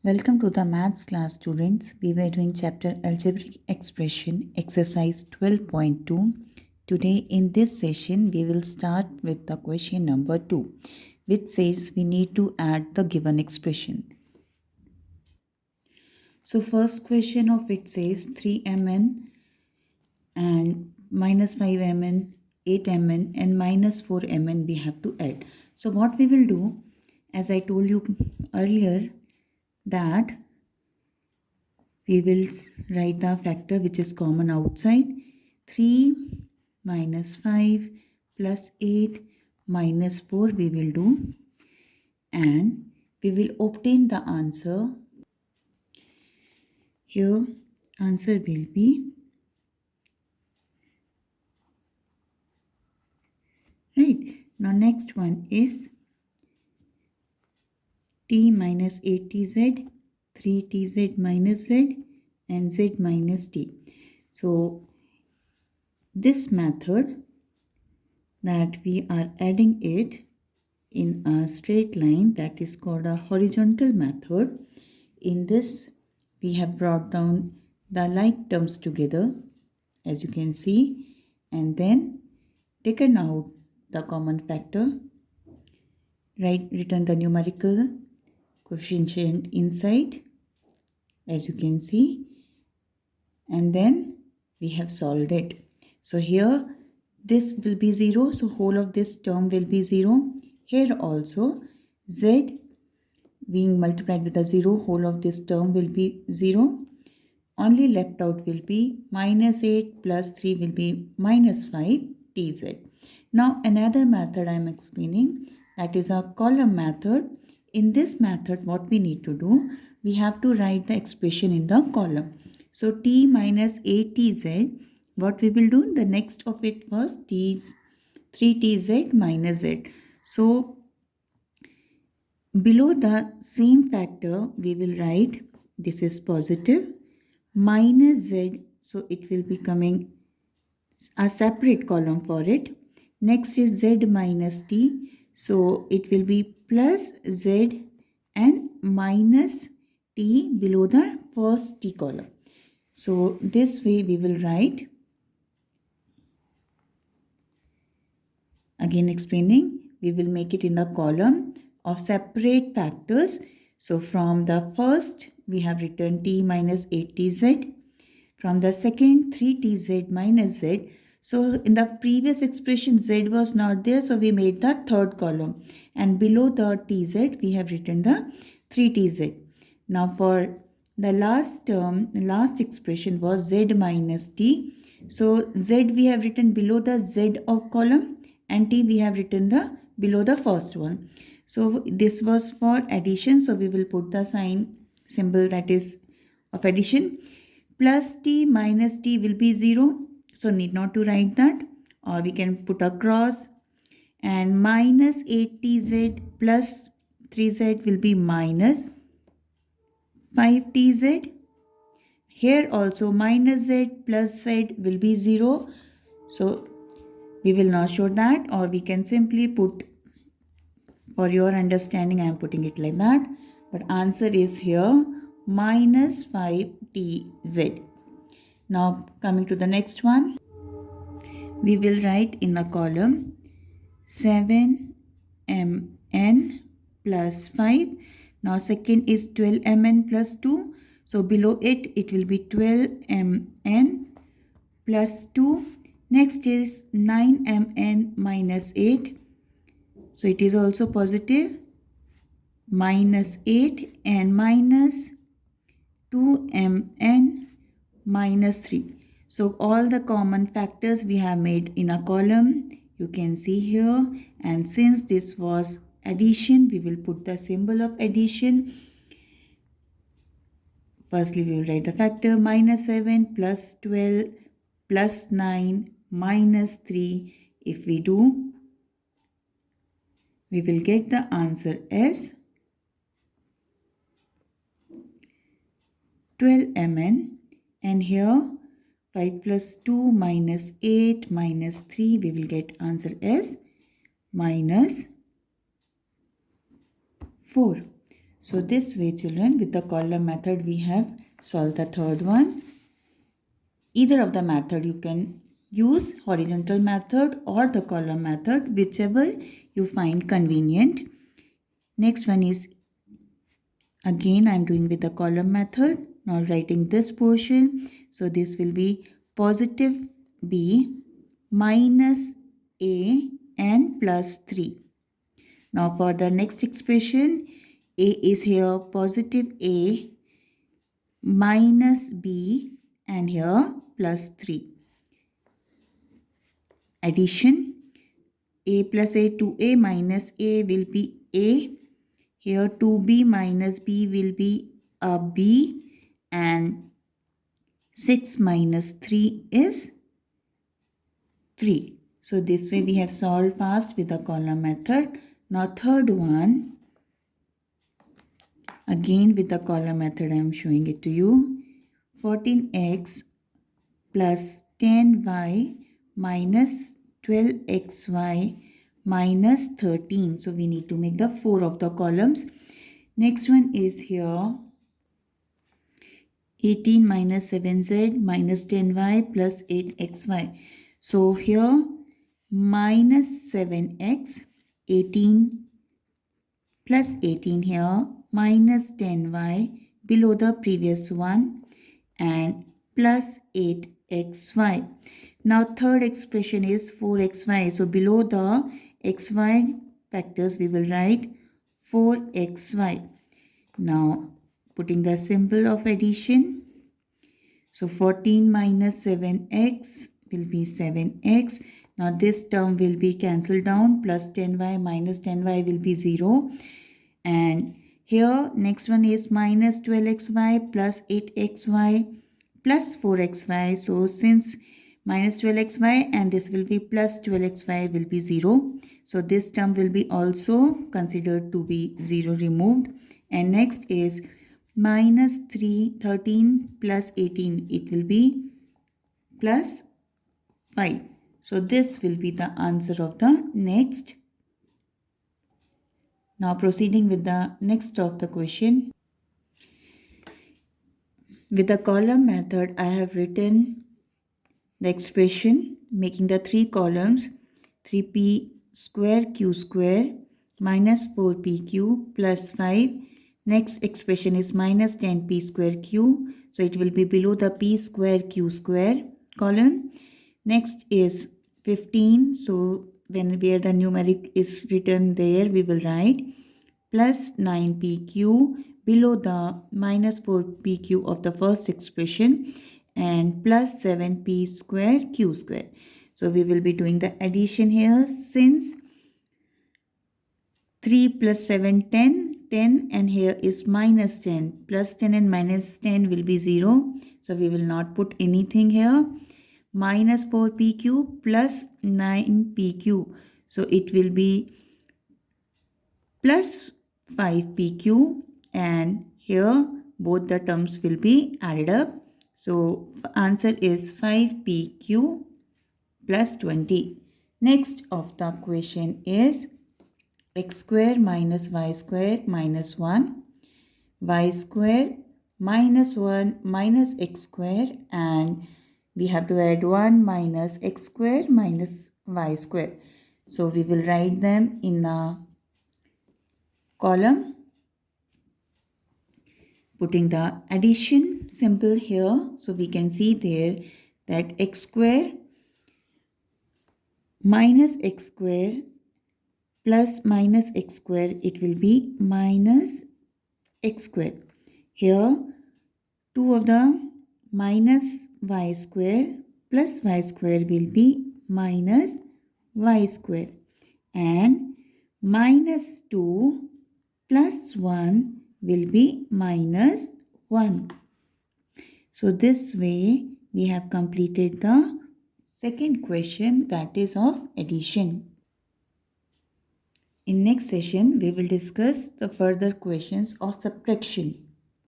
Welcome to the maths class, students. We were doing chapter algebraic expression exercise 12.2. Today in this session we will start with the question number 2, which says we need to add the given expression. So first question of it says 3mn and minus 5mn, 8mn and minus 4mn we have to add. So what we will do, as I told you earlier, that we will write the factor which is common outside. 3 minus 5 plus 8 minus 4 we will do, and we will obtain the answer. Here answer will be right. Now next one is t minus 8tz, 3tz minus z and z minus t. So this method that we are adding it in a straight line, that is called a horizontal method. In this we have brought down the like terms together, as you can see, and then taken out the common factor, written the numerical coefficient inside, as you can see, and then we have solved it. So here this will be 0, so whole of this term will be 0. Here also z being multiplied with a 0, whole of this term will be 0. Only left out will be minus 8 plus 3 will be minus 5 tz. Now another method I am explaining, that is a column method. In this method what we need to do, we have to write the expression in the column. So t minus 8tz, what we will do, the next of it was 3tz minus z. So below the same factor we will write, this is positive, minus z, so it will be coming a separate column for it. Next is z minus t, so it will be plus z and minus t below the first t column. So this way we will write. Again explaining, we will make it in the column of separate factors. So from the first we have written t minus 8tz. From the second 3tz minus z. So in the previous expression z was not there, so we made the third column, and below the tz we have written the 3tz. Now for the last term, last expression was z minus t. So z we have written below the z of column, and t we have written the below the first one. So this was for addition, so we will put the sign symbol that is of addition. Plus t minus t will be 0, so need not to write that, or we can put a cross. And minus 8tz plus 3z will be minus 5tz. Here also minus z plus z will be 0, so we will not show that, or we can simply put, for your understanding I am putting it like that, but answer is here minus 5tz. Now coming to the next one, we will write in the column 7mn plus 5. Now second is 12mn plus 2. So below it will be 12mn plus 2. Next is 9mn minus 8. So it is also positive, minus 8 and minus 2mn minus 3. So all the common factors we have made in a column, you can see here, and since this was addition, we will put the symbol of addition. Firstly we will write the factor minus 7 plus 12 plus 9 minus 3. If we do, we will get the answer as 12mn, and here 5 plus 2 minus 8 minus 3, we will get answer as minus 4. So this way, children, with the column method we have solved the third one. Either of the method you can use, horizontal method or the column method, whichever you find convenient. Next one is, again I am doing with the column method. Now writing this portion. So this will be positive b minus a and plus 3. Now for the next expression, a is here positive a minus b and here plus 3. Addition, a plus a, 2a minus a will be a. Here 2b minus b will be a b, and 6 minus 3 is 3. So this way we have solved fast with the column method. Now third one, again with the column method I am showing it to you. 14x plus 10y minus 12xy minus 13. So we need to make the 4 of the columns. Next one is here 18 minus 7z minus 10y plus 8xy. So here minus 7x, 18 plus 18 here, minus 10y below the previous one, and plus 8xy. Now third expression is 4xy. So below the xy factors we will write 4xy. Now putting the symbol of addition. So 14 minus 7x will be 7x. Now this term will be cancelled down. Plus 10y minus 10y will be 0. And here next one is minus 12xy plus 8xy plus 4xy. So since minus 12xy and this will be plus 12xy will be 0. So this term will be also considered to be 0 removed. And next is minus 13 plus 18. It will be plus 5. So this will be the answer of the next. Now proceeding with the next of the question. With the column method, I have written the expression making the 3 columns, 3p square q square minus 4pq plus 5. Next expression is minus 10p square q. So it will be below the p square q square column. Next is 15. So where the numeric is written there, we will write plus 9pq below the minus 4pq of the first expression, and plus 7p square q square. So we will be doing the addition here. Since 3 plus 7, 10, and here is minus 10. Plus 10 and minus 10 will be 0. So we will not put anything here. Minus 4pq plus 9pq. So it will be plus 5pq, and here both the terms will be added up. So answer is 5pq plus 20. Next of the question is x square minus y square minus 1, y square minus 1 minus x square, and we have to add 1 minus x square minus y square. So we will write them in a column, putting the addition symbol here. So we can see there that x square minus x square plus minus x square, it will be minus x square. Here 2 of the minus y square plus y square will be minus y square, and minus 2 plus 1 will be minus 1. So this way we have completed the second question, that is of addition. In next session we will discuss the further questions of subtraction.